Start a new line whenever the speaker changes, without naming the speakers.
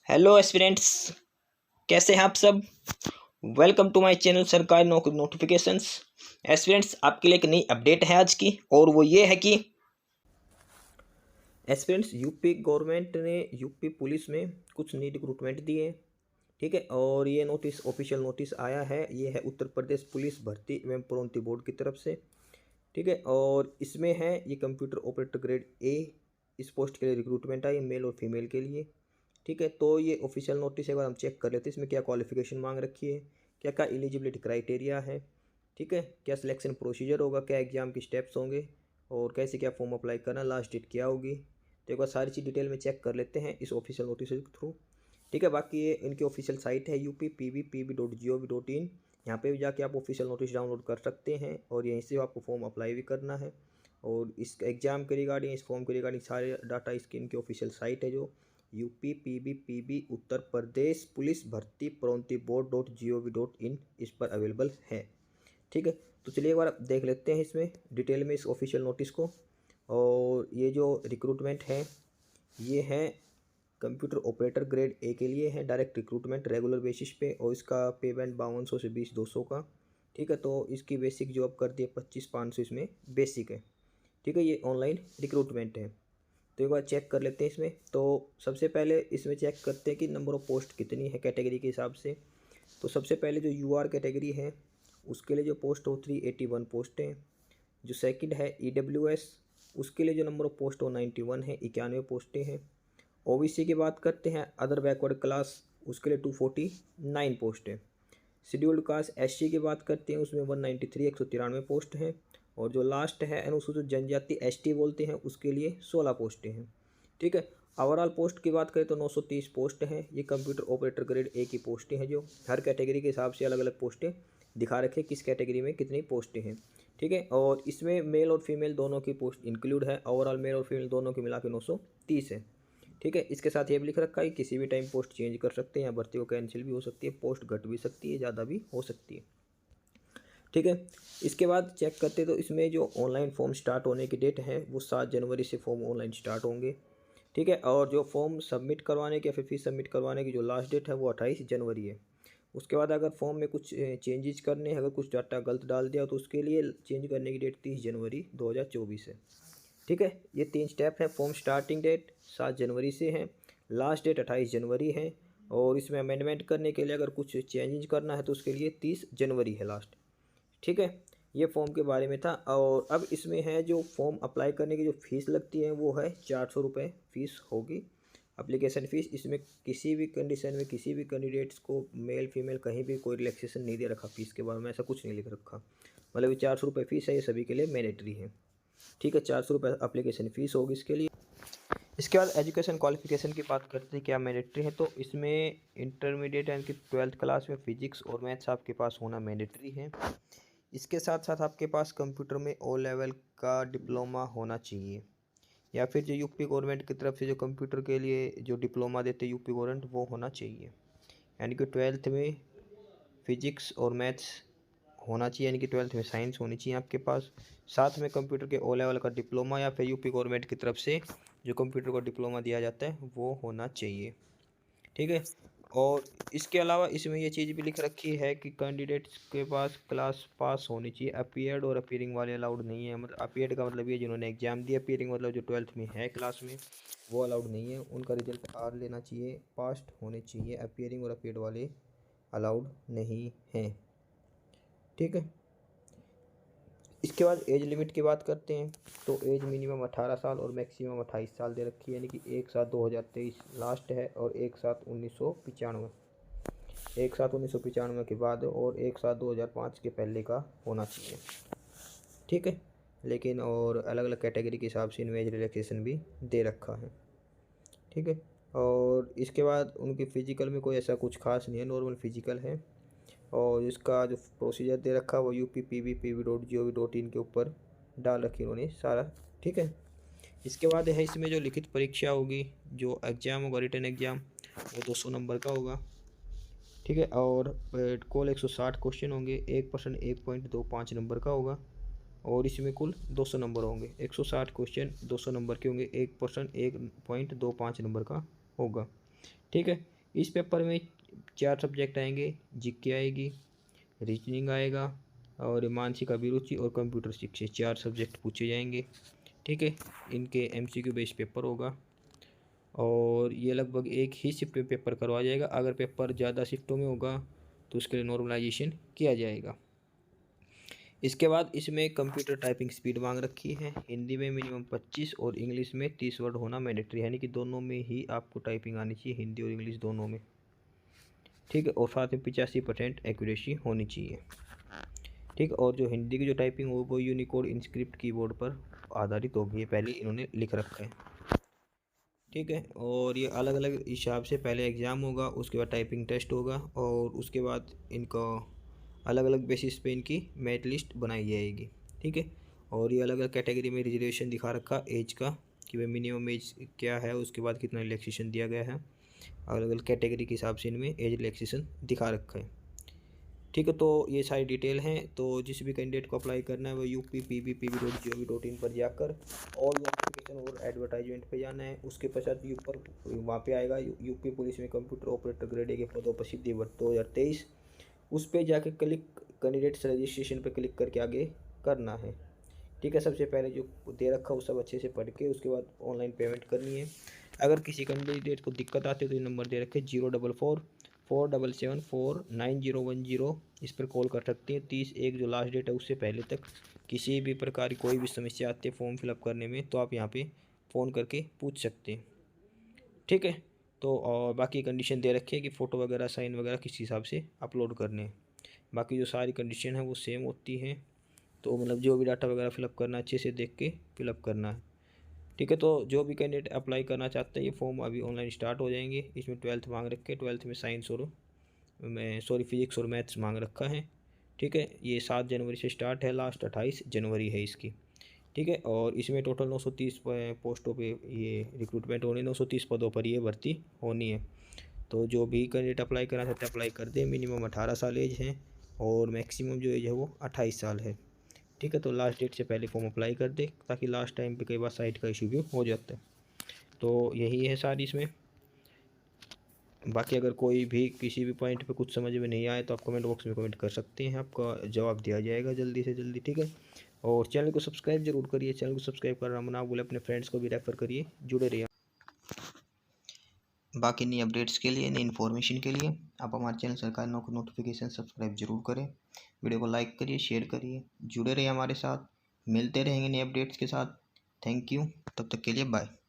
Hello aspirants, कैसे हैं आप सब। वेलकम टू माय चैनल सरकारी नौकरी नोटिफिकेशंस। एस्पिरेंट्स, आपके लिए एक नई अपडेट है आज की, और वो ये है कि एस्पिरेंट्स यूपी गवर्नमेंट ने यूपी पुलिस में कुछ नई रिक्रूटमेंट दिए हैं। ठीक है, और ये नोटिस ऑफिशियल नोटिस आया है। ये है उत्तर प्रदेश पुलिस भर्ती एवं प्रोन्नति बोर्ड की तरफ से। ठीक है, और इसमें है ये कंप्यूटर ऑपरेटर ग्रेड ए, इस पोस्ट के लिए रिक्रूटमेंट आई, मेल और फीमेल के लिए। ठीक है, तो ये ऑफिशियल नोटिस एक बार हम चेक कर लेते हैं। इसमें क्या क्वालिफिकेशन मांग रखी है, क्या क्या एलिजिबिलिटी क्राइटेरिया है, ठीक है, क्या सिलेक्शन प्रोसीजर होगा, क्या एग्जाम की स्टेप्स होंगे, और कैसे क्या फॉर्म अप्लाई करना, लास्ट डेट क्या होगी। तो एक बार सारी चीज़ डिटेल में चेक कर लेते हैं इस ऑफिशियल नोटिस के थ्रू। ठीक है, बाकी ये इनकी ऑफिशियल साइट है UPPB.gov.in। यहाँ पे भी जाके आप ऑफिशियल नोटिस डाउनलोड कर सकते हैं, और यहीं से आपको फॉर्म अप्लाई भी करना है। और इस एग्ज़ाम के रिगार्डिंग, इस फॉर्म के रिगार्डिंग सारे डाटा इसकी इनकी ऑफिशियल साइट है, जो UPPB उत्तर प्रदेश पुलिस भर्ती प्रोन्नति बोर्ड.gov.in, इस पर अवेलेबल है। ठीक है, तो चलिए एक बार देख लेते हैं इसमें डिटेल में इस ऑफिशियल नोटिस को। और ये जो रिक्रूटमेंट है ये है कंप्यूटर ऑपरेटर ग्रेड ए के लिए है, डायरेक्ट रिक्रूटमेंट रेगुलर बेसिस पे, और इसका पे बैंड 5200 से 20,200 का। ठीक है, तो इसकी बेसिक जॉब कर दी है 25,500, इसमें बेसिक है। ठीक है, ये ऑनलाइन रिक्रूटमेंट है। तो एक बार चेक कर लेते हैं इसमें। तो सबसे पहले इसमें चेक करते हैं कि नंबर ऑफ़ पोस्ट कितनी है कैटेगरी के हिसाब से। तो सबसे पहले जो UR कैटेगरी है उसके लिए जो पोस्ट हो 381 पोस्ट हैं। जो सेकंड है EWS, उसके लिए जो नंबर ऑफ़ पोस्ट हो 91 है, 91 पोस्टें हैं। OBC की बात करते हैं, अदर बैकवर्ड क्लास, उसके लिए 249 पोस्ट है। शेड्यूल्ड कास्ट SC की बात करते हैं, उसमें 193 193 पोस्ट हैं। और जो लास्ट है अनुसूचित जनजाति ST बोलते हैं, उसके लिए 16 पोस्टें हैं। ठीक है, ओवरऑल पोस्ट की बात करें तो 930 पोस्ट हैं। ये कंप्यूटर ऑपरेटर ग्रेड ए की पोस्टें हैं, जो हर कैटेगरी के हिसाब से अलग अलग पोस्टें दिखा रखे किस कैटेगरी में कितनी पोस्टें हैं। ठीक है, और इसमें मेल और फीमेल दोनों की पोस्ट इंक्लूड है। ओवरऑल मेल और फीमेल दोनों की मिला के 930 है। ठीक है, इसके साथ ये भी लिख रखा है कि किसी भी टाइम पोस्ट चेंज कर सकते हैं, या भर्ती को कैंसिल भी हो सकती है, पोस्ट घट भी सकती है, ज़्यादा भी हो सकती है। ठीक है, इसके बाद चेक करते तो इसमें जो ऑनलाइन फॉर्म स्टार्ट होने की डेट है वो 7 जनवरी से फॉर्म ऑनलाइन स्टार्ट होंगे। ठीक है, और जो फॉर्म सबमिट करवाने की या फिर फीस सबमिट करवाने की जो लास्ट डेट है वो 28 जनवरी है। उसके बाद अगर फॉर्म में कुछ चेंजेस करने हैं, अगर कुछ डाटा गलत डाल दिया तो उसके लिए चेंज करने की डेट 30 जनवरी 2024 है। ठीक है, ये 3 स्टेप है। फॉर्म स्टार्टिंग डेट 7 जनवरी से है, लास्ट डेट 28 जनवरी है, और इसमें अमेंडमेंट करने के लिए अगर कुछ चेंजेस करना है तो उसके लिए 30 जनवरी है लास्ट। ठीक है, ये फॉर्म के बारे में था। और अब इसमें है जो फॉर्म अप्लाई करने की जो फ़ीस लगती है वो है 400 रुपये फ़ीस होगी, एप्लीकेशन फ़ीस। इसमें किसी भी कंडीशन में किसी भी कैंडिडेट्स को मेल फीमेल कहीं भी कोई रिलैक्सेशन नहीं दे रखा फ़ीस के बारे में, ऐसा कुछ नहीं लिख रखा। मतलब ये 400 रुपये फ़ीस है, ये सभी के लिए मैंडेटरी है। ठीक है, 400 रुपये एप्लीकेशन फ़ीस होगी इसके लिए। इसके बाद एजुकेशन क्वालिफिकेशन की बात करते हैं क्या मैंडेटरी है। तो इसमें इंटरमीडिएट यानी कि 12th क्लास में फिजिक्स और मैथ्स आपके पास होना मैंडेटरी है। इसके साथ साथ आपके पास कंप्यूटर में O लेवल का डिप्लोमा होना चाहिए, या फिर जो यूपी गवर्नमेंट की तरफ से जो कंप्यूटर के लिए जो डिप्लोमा देते हैं यूपी गवर्नमेंट, वो होना चाहिए। यानी कि 12th में फिजिक्स और मैथ्स होना चाहिए, यानी कि 12th में साइंस होनी चाहिए आपके पास। साथ में कंप्यूटर के O लेवल का डिप्लोमा, या फिर यूपी गवर्नमेंट की तरफ से जो कंप्यूटर को डिप्लोमा दिया जाता है वो होना चाहिए। ठीक है, और इसके अलावा इसमें ये चीज़ भी लिख रखी है कि कैंडिडेट्स के पास क्लास पास होनी चाहिए। अपीयर्ड और अपीयरिंग वाले अलाउड नहीं है। मतलब अपीयर्ड का मतलब ये जिन्होंने एग्जाम दिया, अपीयरिंग मतलब जो 12th में है क्लास में, वो अलाउड नहीं है। उनका रिजल्ट आर लेना चाहिए, पास्ट होने चाहिए। अपीयरिंग और अपीयर्ड वाले अलाउड नहीं हैं। ठीक है, इसके बाद एज लिमिट की बात करते हैं। तो एज मिनिमम 18 साल और मैक्सिमम 28 साल दे रखी है, यानी कि 1/7/2023 लास्ट है, और 1/7/1995, 1/7/1995 के बाद और 1/7/2005 के पहले का होना चाहिए। ठीक है, लेकिन और अलग अलग कैटेगरी के हिसाब से इनमें एज रिलैक्सेशन भी दे रखा है। ठीक है, और इसके बाद उनकी फ़िज़िकल में कोई ऐसा कुछ खास नहीं है, नॉर्मल फ़िज़िकल है। और इसका जो प्रोसीजर दे रखा है वो UPPB.gov.in के ऊपर डाल रखी उन्होंने सारा। ठीक है, इसके बाद है इसमें जो लिखित परीक्षा होगी, जो एग्ज़ाम होगा रिटन एग्ज़ाम, वो 200 नंबर का होगा। ठीक है, और कुल 160 क्वेश्चन होंगे, 1% 1.25 नंबर का होगा, और इसमें कुल 200 नंबर होंगे। 160 क्वेश्चन 200 नंबर के होंगे, 1% 1.25 नंबर का होगा। ठीक है, इस पेपर में 4 सब्जेक्ट आएंगे, जीके आएगी, रीजनिंग आएगा और मानसिक अभिरुचि और कंप्यूटर शिक्षा, 4 सब्जेक्ट पूछे जाएंगे। ठीक है, इनके एमसीक्यू बेस्ड पेपर होगा और ये लगभग एक ही शिफ्ट में पेपर करवाया जाएगा। अगर पेपर ज़्यादा शिफ्टों में होगा तो उसके लिए नॉर्मलाइजेशन किया जाएगा। इसके बाद इसमें कंप्यूटर टाइपिंग स्पीड मांग रखी है। हिंदी में मिनिमम 25 और इंग्लिश में 30 वर्ड होना मैंडेटरी, यानी कि दोनों में ही आपको टाइपिंग आनी चाहिए, हिंदी और इंग्लिश दोनों में। ठीक है, और साथ में 85% एक्यूरेसी होनी चाहिए। ठीक, और जो हिंदी की जो टाइपिंग हो वो यूनिकोड इंस्क्रिप्ट कीबोर्ड पर आधारित होगी, ये पहले इन्होंने लिख रखा है। ठीक है, और ये अलग अलग हिसाब से पहले एग्ज़ाम होगा, उसके बाद टाइपिंग टेस्ट होगा और उसके बाद इनको अलग अलग बेसिस पे इनकी मेरिट लिस्ट बनाई जाएगी। ठीक है, और ये अलग अलग कैटेगरी में रिजर्वेशन दिखा रखा एज का कि भाई मिनिमम एज क्या है, उसके बाद कितना रिलैक्सेशन दिया गया है। अलग अलग कैटेगरी के हिसाब से इनमें एज रिलैक्सेशन दिखा रखा है। ठीक है, तो ये सारी डिटेल हैं। तो जिस भी कैंडिडेट को अप्लाई करना है वो UPPB.gov.in पर जाकर ऑल नोटिफिकेशन और एडवर्टाइजमेंट पे जाना है। उसके पश्चात ऊपर वहाँ पे आएगा यूपी पुलिस में कंप्यूटर ऑपरेटर ग्रेड ए के पदों पर सिद्धि वर्ष 2023, उस पर जाके क्लिक कैंडिडेट्स रजिस्ट्रेशन पर क्लिक करके आगे करना है। ठीक है, सबसे पहले जो दे रखा वो सब अच्छे से पढ़ के उसके बाद ऑनलाइन पेमेंट करनी है। अगर किसी कैंडिडेट को दिक्कत आती है तो ये नंबर दे रखे 04447749010, इस पर कॉल कर सकते हैं। 30/1 जो लास्ट डेट है उससे पहले तक किसी भी प्रकार की कोई भी समस्या आती है फॉर्म फिलअप करने में तो आप यहाँ पे फ़ोन करके पूछ सकते हैं। ठीक है, तो और बाकी कंडीशन दे रखी है कि फ़ोटो वगैरह साइन वगैरह किस हिसाब से अपलोड करने हैं। बाकी जो सारी कंडीशन है वो सेम होती हैं, तो मतलब जो भी डाटा वगैरह फिलअप करना अच्छे से देख के फिलअप करना है। ठीक है, तो जो भी कैंडिडेट अप्लाई करना चाहते हैं ये फॉर्म अभी ऑनलाइन स्टार्ट हो जाएंगे। इसमें 12th मांग रखे, 12th में साइंस और फिजिक्स और मैथ्स मांग रखा है। ठीक है, ये 7 जनवरी से स्टार्ट है, लास्ट 28 जनवरी है इसकी। ठीक है, और इसमें टोटल 930 पोस्टों पे ये रिक्रूटमेंट होनी, 930 पदों पर ये भर्ती होनी है। तो जो भी कैंडिडेट अप्लाई करना चाहते हैं अप्लाई कर दे। मिनिमम 18 साल एज है और मैक्सिमम जो एज है वो 28 साल है। ठीक है, तो लास्ट डेट से पहले फॉर्म अप्लाई कर दे ताकि लास्ट टाइम पे कई बार साइट का इशू भी हो जाता है। तो यही है सारी इसमें। बाकी अगर कोई भी किसी भी पॉइंट पे कुछ समझ में नहीं आए तो आप कमेंट बॉक्स में कमेंट कर सकते हैं, आपका जवाब दिया जाएगा जल्दी से जल्दी। ठीक है, और चैनल को सब्सक्राइब जरूर करिए, चैनल को सब्सक्राइब करना ना भूलें, अपने फ्रेंड्स को भी रेफ़र करिए, जुड़े रहिए। बाकी नई अपडेट्स के लिए, नई इन्फॉर्मेशन के लिए आप हमारे चैनल सरकारी नौकरी नोटिफिकेशन सब्सक्राइब जरूर करें, वीडियो को लाइक करिए, शेयर करिए, जुड़े रहिए हमारे साथ। मिलते रहेंगे नए अपडेट्स के साथ। थैंक यू, तब तक के लिए बाय।